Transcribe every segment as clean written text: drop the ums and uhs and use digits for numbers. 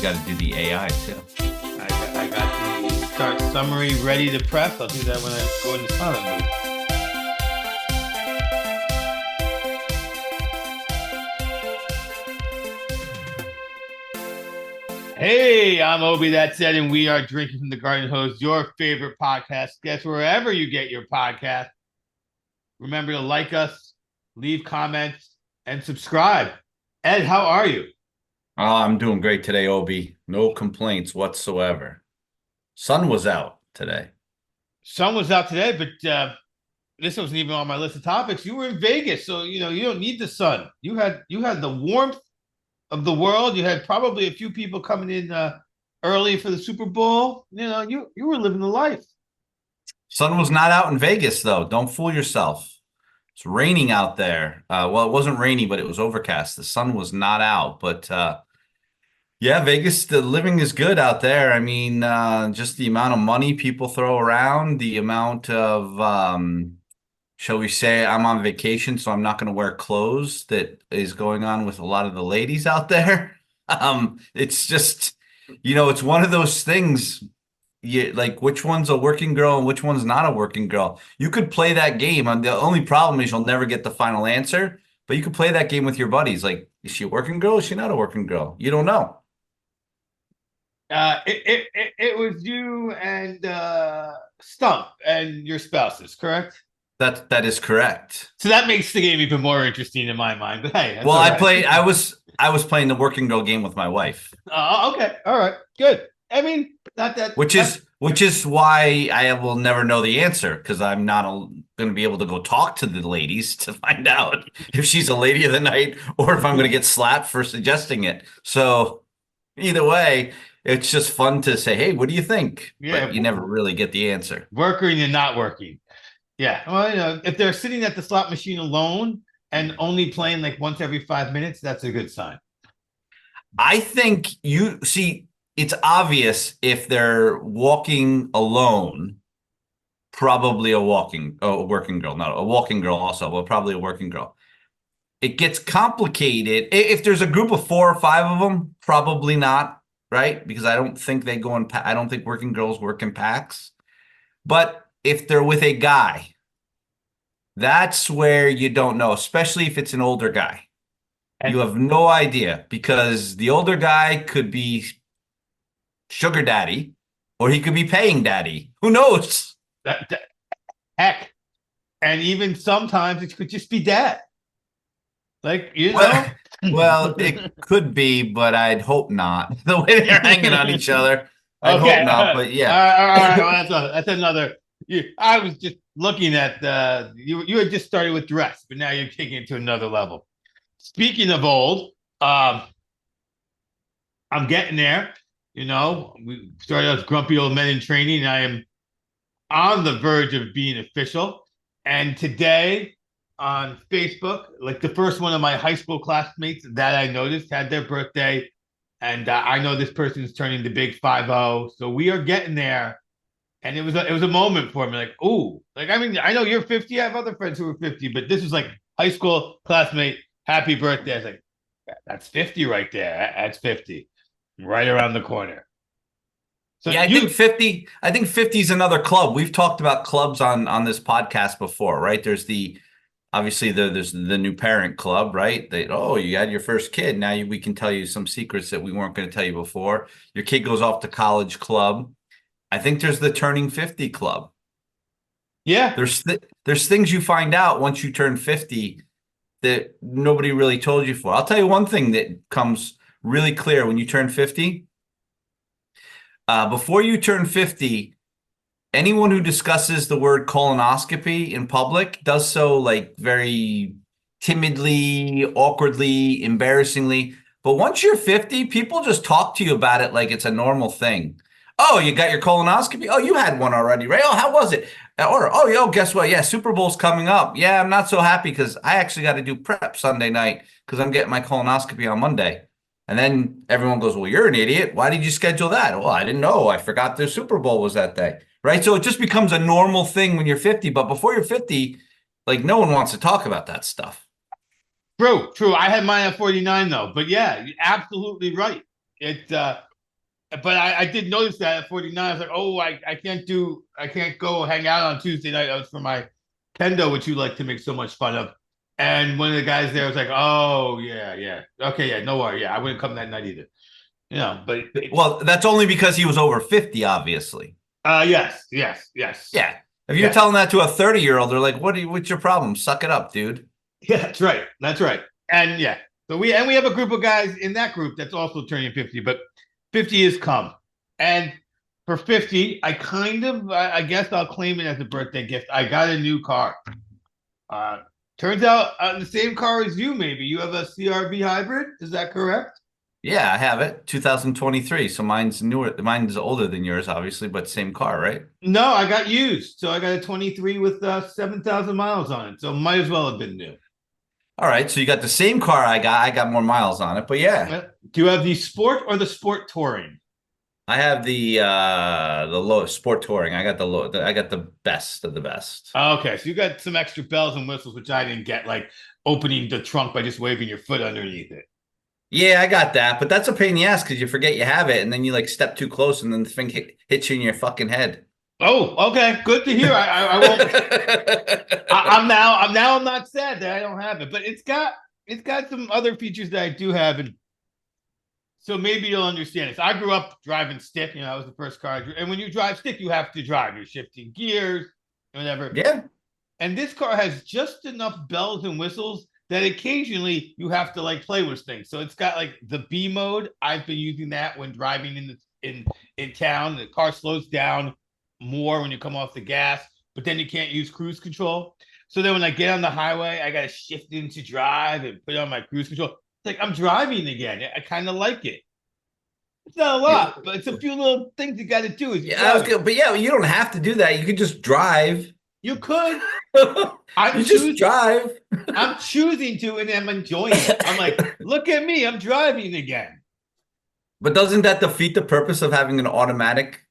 got to do the AI too. I got the start summary ready to press. I'll do that when I go into silent mode. Hey, I'm Obi, that's Ed, and we are Drinking from the Garden Hose, your favorite podcast. Guess wherever you get your podcast. Remember to like us, leave comments, and subscribe. Ed, how are you? Oh, I'm doing great today, Obi. No complaints whatsoever. Sun was out today. Sun was out today, but this wasn't even on my list of topics. You were in Vegas, so you don't need the sun. You had the warmth of the world. You had probably a few people coming in early for the Super Bowl. You were living the life. Sun was not out in Vegas, though. Don't fool yourself. It's raining out there. Well, it wasn't rainy, but it was overcast. The sun was not out. But yeah, Vegas, the living is good out there. I mean, just the amount of money people throw around, the amount of, shall we say, I'm on vacation, so I'm not going to wear clothes that is going on with a lot of the ladies out there. It's just, it's one of those things. Like which one's a working girl and which one's not a working girl. You could play that game, and the only problem is you'll never get the final answer. But you could play that game with your buddies. Like, is she a working girl? Is she not a working girl? You don't know. It was you and Stump and your spouses, correct? That is correct. So that makes the game even more interesting in my mind. But hey, well, right. I was playing the working girl game with my wife. Okay, all right, good. I mean, not that. Which is why I will never know the answer, because I'm not going to be able to go talk to the ladies to find out if she's a lady of the night or if I'm going to get slapped for suggesting it. So either way, it's just fun to say, hey, what do you think? Yeah, but you never really get the answer. Working and not working. Yeah. Well, if they're sitting at the slot machine alone and only playing like once every 5 minutes, that's a good sign. I think it's obvious if they're walking alone, probably a working girl, not a walking girl also, but probably a working girl. It gets complicated. If there's a group of 4 or 5 of them, probably not, right? Because I don't think they go in, I don't think working girls work in packs. But if they're with a guy, that's where you don't know, especially if it's an older guy. You have no idea, because the older guy could be sugar daddy, or he could be paying daddy. Who knows? Heck, and even sometimes it could just be dad. Like well, it could be, but I'd hope not. The way they're hanging on each other, I'd hope not. But yeah, all right, that's another. I was just looking at you had just started with dress, but now you're taking it to another level. Speaking of old, I'm getting there. We started as grumpy old men in training, and I am on the verge of being official. And today on Facebook, like the first one of my high school classmates that I noticed had their birthday. And I know this person is turning the big 50. So we are getting there. And it was a moment for me, like, ooh, like, I mean, I know you're 50. I have other friends who are 50, but this was like high school classmate, happy birthday. I was like, that's 50 right there. That's 50. Right around the corner. So yeah, I think 50 is another club. We've talked about clubs on this podcast before, right? There's obviously there's the new parent club, right? You had your first kid. Now we can tell you some secrets that we weren't going to tell you before. Your kid goes off to college club. I think there's the turning 50 club. Yeah. There's things you find out once you turn 50 that nobody really told you for. I'll tell you one thing that comes really clear when you turn 50. Before you turn 50, anyone who discusses the word colonoscopy in public does so like very timidly, awkwardly, embarrassingly. But once you're 50, people just talk to you about it like it's a normal thing. Oh, you got your colonoscopy? Oh, you had one already, right? Oh, how was it? Or, guess what? Yeah, Super Bowl's coming up. Yeah, I'm not so happy because I actually got to do prep Sunday night because I'm getting my colonoscopy on Monday. And then everyone goes, well, you're an idiot. Why did you schedule that? Well, I didn't know. I forgot the Super Bowl was that day, right? So it just becomes a normal thing when you're 50. But before you're 50, like no one wants to talk about that stuff. True. I had mine at 49 though. But yeah, you're absolutely right. but I did notice that at 49. I was like, oh, I can't go hang out on Tuesday night. That was for my kendo, which you like to make so much fun of. And one of the guys there was like, oh yeah, yeah, okay, yeah, no worry, yeah, I wouldn't come that night either. But it's Well, that's only because he was over 50, obviously. yes, yes, yes, Yeah. If you're yes, telling that to a 30-year-old, they're like, what's your problem? Suck it up, dude. yeah, that's right, that's right. And yeah, so we have a group of guys in that group that's also turning 50, but 50 has come. And for 50, I guess I'll claim it as a birthday gift. I got a new car. Uh, turns out the same car as you, maybe. You have a CRV hybrid. Is that correct? Yeah, I have it. 2023. So mine's newer. Mine's older than yours, obviously, but same car, right? No, I got used. So I got a 23 with 7,000 miles on it. So might as well have been new. All right. So you got the same car I got. I got more miles on it, but yeah, Do you have the sport or the sport touring? I have the low sport touring. I got the low. I got the best of the best. Okay, so you got some extra bells and whistles, which I didn't get, like opening the trunk by just waving your foot underneath it. Yeah, I got that, but that's a pain in the ass because you forget you have it, and then you like step too close, and then the thing hits you in your fucking head. Oh, okay, good to hear. I won't. I'm not sad that I don't have it, but it's got some other features that I do have, and so maybe you'll understand this. I grew up driving stick. That was the first car I drew. And when you drive stick, you have to drive. You're shifting gears, whatever. Yeah. And this car has just enough bells and whistles that occasionally you have to like play with things. So it's got like the B mode. I've been using that when driving in town. The car slows down more when you come off the gas, but then you can't use cruise control. So then when I get on the highway, I got to shift into drive and put on my cruise control. It's like I'm driving again. I kind of like it. It's not a lot, but it's a few little things you got to do. Yeah, I was good, but yeah, you don't have to do that. You could just drive. You could. You just drive. I'm choosing to, and I'm enjoying it. I'm like, look at me, I'm driving again. But doesn't that defeat the purpose of having an automatic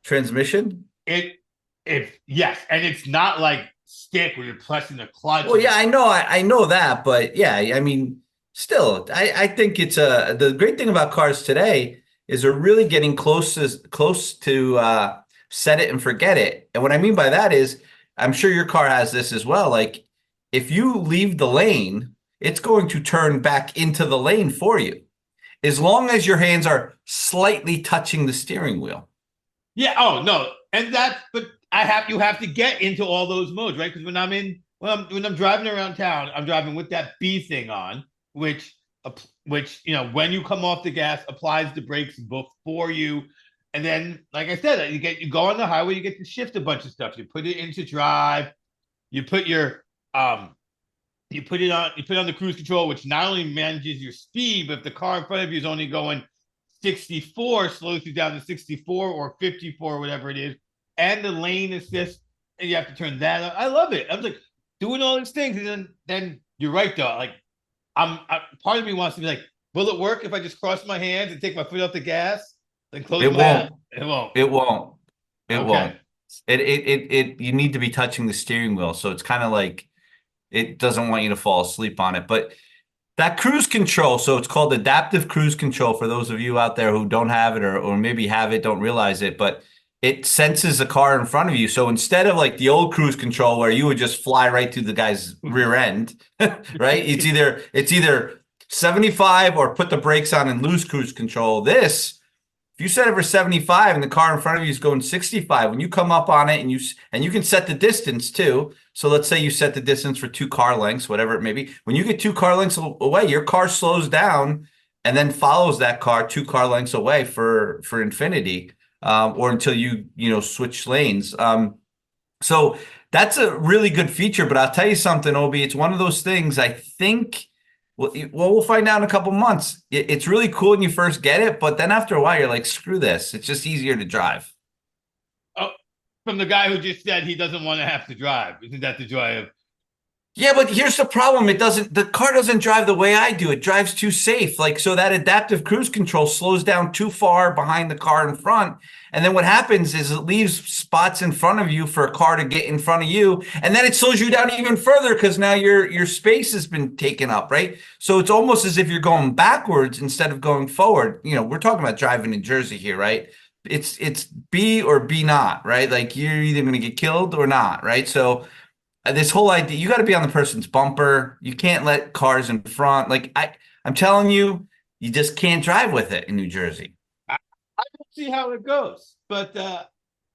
transmission? Yes, and it's not like stick where you're pressing the clutch. Well, yeah, I know that, but yeah, I mean, still, I think it's the great thing about cars today is they're really getting close to set it and forget it. And what I mean by that is, I'm sure your car has this as well. Like, if you leave the lane, it's going to turn back into the lane for you, as long as your hands are slightly touching the steering wheel. Yeah. Oh no, but you have to get into all those modes, right? Because when I'm driving around town, I'm driving with that B thing on, which when you come off the gas, applies the brakes before you. And then, like I said, you go on the highway, you get to shift a bunch of stuff. You put it into drive, you put your you put it on the cruise control, which not only manages your speed, but if the car in front of you is only going 64, slows you down to 64 or 54, or whatever it is, and the lane assist, and you have to turn that on. I love it. I was like doing all these things, and then you're right though. Like part of me wants to be like, will it work if I just cross my hands and take my foot off the gas? Then close my eyes. It won't. It won't. It won't. You need to be touching the steering wheel. So it's kind of like it doesn't want you to fall asleep on it. But that cruise control, so it's called adaptive cruise control for those of you out there who don't have it or maybe have it, don't realize it, but it senses a car in front of you. So instead of like the old cruise control where you would just fly right through the guy's rear end, right? It's either 75 or put the brakes on and lose cruise control. If you set it for 75 and the car in front of you is going 65, when you come up on it and you can set the distance too. So let's say you set the distance for 2 car lengths, whatever it may be. When you get 2 car lengths away, your car slows down and then follows that car 2 car lengths away for infinity, or until you switch lanes. So that's a really good feature. But I'll tell you something, Obi, it's one of those things I think. Well, we'll find out in a couple months. It's really cool when you first get it, but then after a while, you're like, screw this. It's just easier to drive. Oh, from the guy who just said he doesn't want to have to drive. Isn't that the joy of Yeah, but here's the problem. The car doesn't drive the way I do. It drives too safe. Like, so that adaptive cruise control slows down too far behind the car in front. And then what happens is it leaves spots in front of you for a car to get in front of you. And then it slows you down even further because now your space has been taken up, right? So it's almost as if you're going backwards instead of going forward. You know, we're talking about driving in Jersey here, right? It's be or be not, right? Like you're either going to get killed or not, right? So this whole idea, you got to be on the person's bumper. You can't let cars in front. Like I'm telling you, you just can't drive with it in New Jersey. I don't see how it goes, but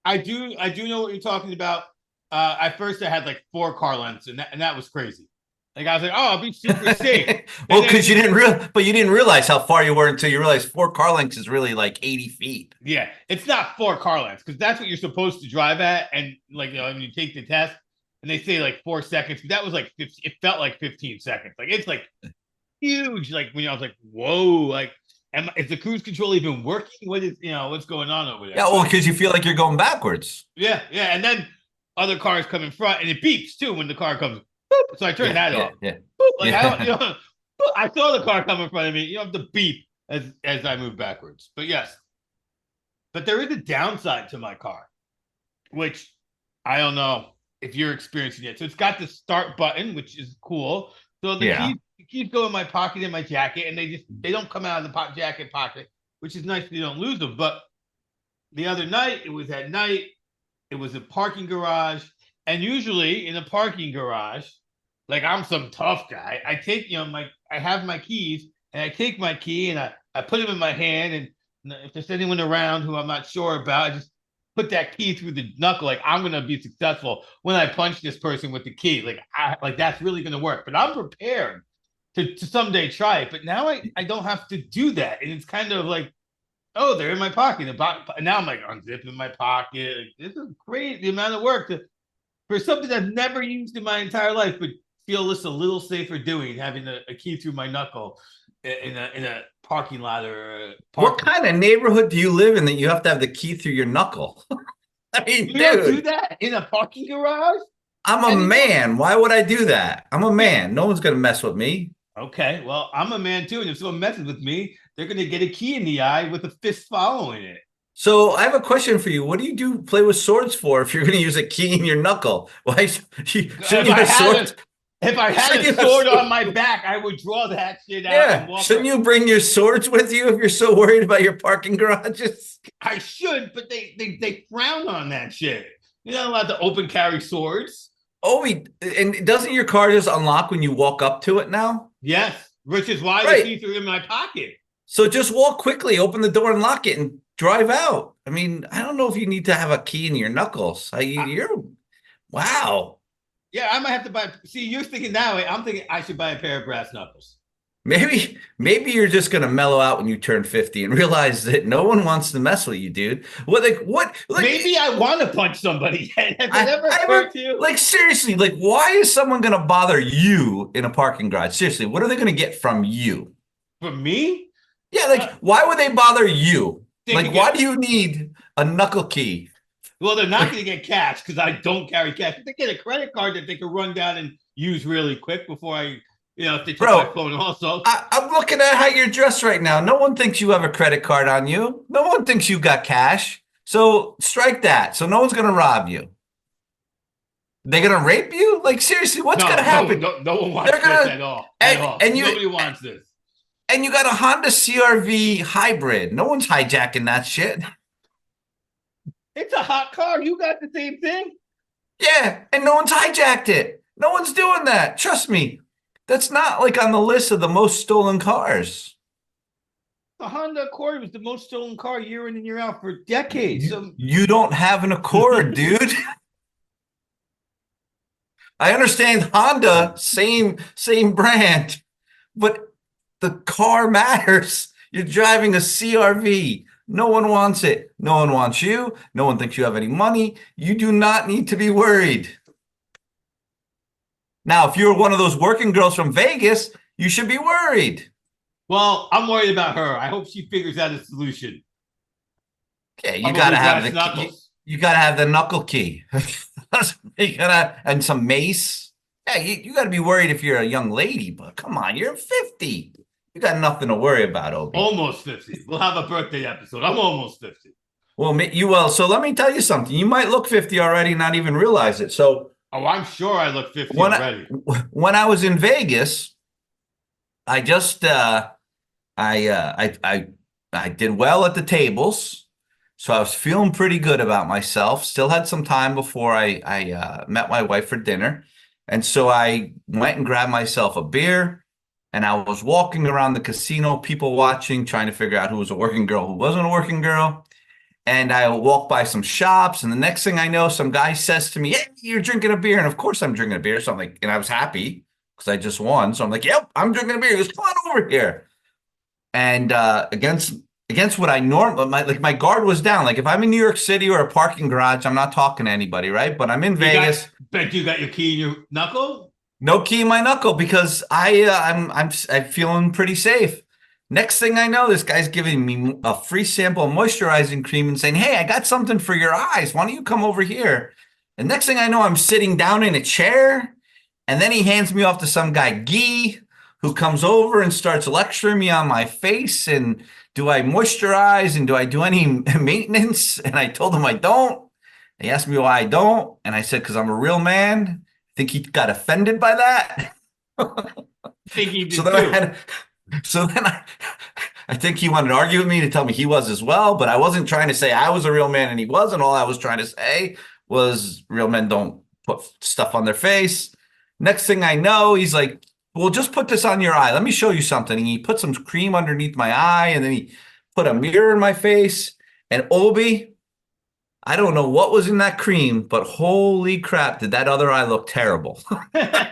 I do know what you're talking about. At first, I had like 4 car lengths, and that was crazy. Like I was like, oh, I'll be super safe, Well, and then because you didn't realize how far you were until you realized 4 car lengths is really like 80 feet. yeah, it's not 4 car lengths because that's what you're supposed to drive at, and like when you take the test, and they say like 4 seconds, but that was like 50, it felt like 15 seconds. Like it's like huge. Like when I was like, whoa, like, is the cruise control even working? What is what's going on over there? Yeah, well, But because you feel like you're going backwards. yeah, yeah, and then other cars come in front, and it beeps too when the car comes. Boop, so I turn Yeah, that yeah, off. yeah, Boop, like I don't, yeah. boop, I saw the car come in front of me. You don't have to beep as I move backwards. But yes, but there is a downside to my car, which I don't know if you're experiencing it. So it's got the start button, which is cool. So Yeah. the keys go in my pocket in my jacket, and they don't come out of the jacket pocket, which is nice. You don't lose them. But the other night, it was at night. It was a parking garage, and usually in a parking garage, like I'm some tough guy. I take I have my keys, and I take my key and I put them in my hand, and if there's anyone around who I'm not sure about, I just put that key through the knuckle. Like I'm gonna be successful when I punch this person with the key. Like that's really gonna work. But I'm prepared to someday try it. But now I don't have to do that, and it's kind of like, oh, they're in my pocket. And now I'm like unzipping my pocket. Like, this is great. The amount of work for something I've never used in my entire life, but feel this a little safer doing, having a key through my knuckle in a parking lot or a What parking. kind of neighborhood do you live in that you have to have the key through your knuckle? I mean, You don't do dude, that in a parking garage I'm a anymore? man. Why would I do that? I'm a Yeah. man. No one's gonna mess with me. Okay. Well, I'm a man too, and if someone messes with me, they're gonna get a key in the eye with a fist following it. So I have a question for you. What do you do play with swords for if you're going to use a key in your knuckle? Why shouldn't If you I have had a swords? if I had Shouldn't a you have sword on swords? my back, I would draw that shit out and Yeah, walk. shouldn't you bring your swords with you if you're so worried about your parking garages? I should, but they frown on that shit. You're not allowed to open carry swords. Oh, and doesn't your car just unlock when you walk up to it now? Yes, which is why the Right. keys are in my pocket. So just walk quickly, open the door and lock it and drive out. I mean, I don't know if you need to have a key in your knuckles. You're wow. Yeah, I might have to buy. See, you're thinking that way. I'm thinking I should buy a pair of brass knuckles. Maybe you're just gonna mellow out when you turn 50 and realize that no one wants to mess with you, dude. What Maybe like I want to punch somebody. Has it ever I occurred to you? like seriously, like why is someone gonna bother you in a parking garage? Seriously, what are they gonna get from you? For me, Yeah, like why would they bother you? they Like could why get. do you need a knuckle key? Well, they're not going Like to get cash because I don't carry cash. But they get a credit card that they can run down and use really quick before if they take my bro, phone also. I'm looking at how you're dressed right now. No one thinks you have a credit card on you. No one thinks you got cash. So strike that. So no one's gonna rob you. They're gonna rape you? Like seriously, what's gonna No, no, happen? no, no one They're wants this gonna at all. At all. and you Nobody wants this. and you got a Honda CRV hybrid. No one's hijacking that shit. It's a hot car. You got the same thing. Yeah, and no one's hijacked it. No one's doing that. Trust me. That's not like on the list of the most stolen cars. The Honda Accord was the most stolen car year in and year out for decades. So You don't have an Accord, dude. I understand Honda, same brand, but the car matters. You're driving a CRV. No one wants it. No one wants you. No one thinks you have any money. You do not need to be worried. Now, if you're one of those working girls from Vegas, you should be worried. well, I'm worried about her. I hope she figures out a solution. Okay, you got Probably to have brass the key. knuckles. You got to have the knuckle key. You gotta, and some mace. Yeah, you got to be worried if you're a young lady, but come on, you're 50. You got nothing to worry about, Obi. Almost 50. We'll have a birthday episode. I'm almost 50. Well, so let me tell you something. You might look 50 already, not even realize it. So Oh, I'm sure I look 50 when already. when I was in Vegas, I just I did well at the tables, so I was feeling pretty good about myself. Still had some time before I met my wife for dinner, and so I went and grabbed myself a beer, and I was walking around the casino, people watching, trying to figure out who was a working girl, who wasn't a working girl. And I walked by some shops, and the next thing I know, some guy says to me, "Hey, you're drinking a beer." And of course, I'm drinking a beer. So I'm like, and I was happy because I just won. So I'm like, "Yep, I'm drinking a beer." He goes, "Come on over here." And against what I normally my guard was down. Like if I'm in New York City or a parking garage, I'm not talking to anybody, right? But I'm in Vegas. Bet you got your key in your knuckle? No key in my knuckle because I'm feeling pretty safe. Next thing I know, this guy's giving me a free sample of moisturizing cream and saying, "Hey, I got something for your eyes. Why don't you come over here?" And next thing I know, I'm sitting down in a chair, and then he hands me off to some guy, Guy, who comes over and starts lecturing me on my face and do I moisturize and do I do any maintenance? And I told him I don't. He asked me why I don't, and I said because I'm a real man. Think he got offended by that. Think he did so then too. I had, so then I think he wanted to argue with me to tell me he was as well, but I wasn't trying to say I was a real man and he wasn't. All I was trying to say was real men don't put stuff on their face. Next thing I know, he's like, "Well, just put this on your eye. Let me show you something." And he put some cream underneath my eye, and then he put a mirror in my face. And Obi, I don't know what was in that cream, but holy crap, did that other eye look terrible. I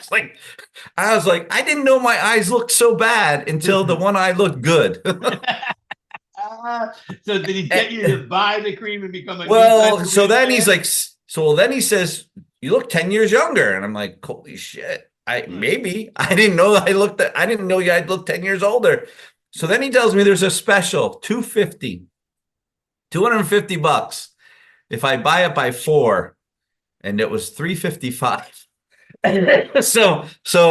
was like, I didn't know my eyes looked so bad until the one eye looked good. So did he get you to buy the cream and become a new type Well, of so real then man? he's like, so then he says, "You look 10 years younger." And I'm like, holy shit. Maybe I didn't know I didn't know I'd look 10 years older. So then he tells me there's a special 250 bucks if I buy it by 4, and it was 355. So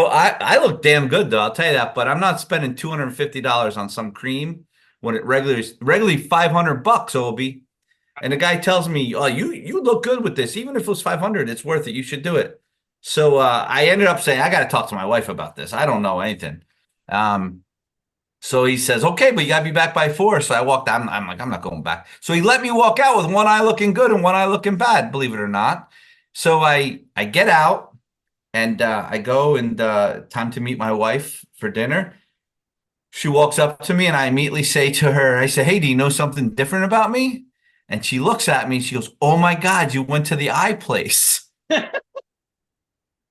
I look damn good though, I'll tell you that, but I'm not spending $250 on some cream when it regularly 500 bucks, Obi. And the guy tells me, "Oh, you look good with this. Even if it was 500, it's worth it. You should do it." So I ended up saying, "I got to talk to my wife about this. I don't know anything." Um, so he says, "Okay, but you got to be back by 4." So I walked out. I'm like, I'm not going back. So he let me walk out with one eye looking good and one eye looking bad, believe it or not. So I get out and I go and time to meet my wife for dinner. She walks up to me and I immediately say to her, I say, "Hey, do you know something different about me?" And she looks at me and she goes, "Oh my God, you went to the eye place."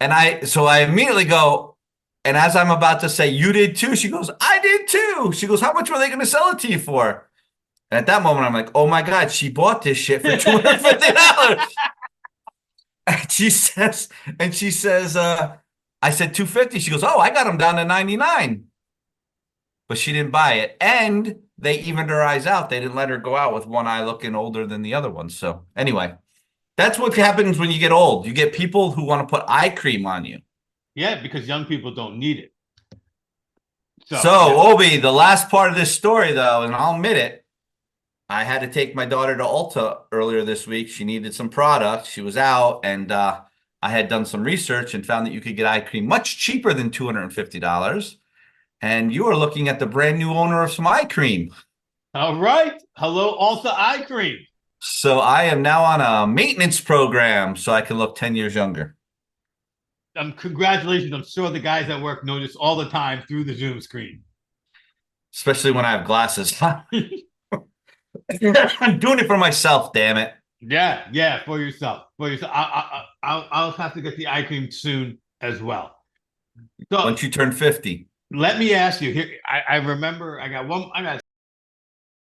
So I immediately go, and as I'm about to say, "You did too," she goes, "I did too." She goes, "How much were they going to sell it to you for?" And at that moment, I'm like, "Oh my God, she bought this shit for $250." And she says, I said 250. She goes, "Oh, I got them down to 99." But she didn't buy it. And they evened her eyes out. They didn't let her go out with one eye looking older than the other one. So anyway, that's what happens when you get old. You get people who want to put eye cream on you. Yeah, because young people don't need it. So, Obi, the last part of this story, though, and I'll admit it, I had to take my daughter to Ulta earlier this week. She needed some products. She was out, and I had done some research and found that you could get eye cream much cheaper than $250. And you are looking at the brand new owner of some eye cream. All right. Hello, Ulta Eye Cream. So I am now on a maintenance program so I can look 10 years younger. Congratulations. I'm sure the guys at work notice all the time through the Zoom screen. Especially when I have glasses. I'm doing it for myself, damn it. Yeah, for yourself. For yourself. I'll have to get the eye cream soon as well. So Once you turn 50. let me ask you here. I remember I got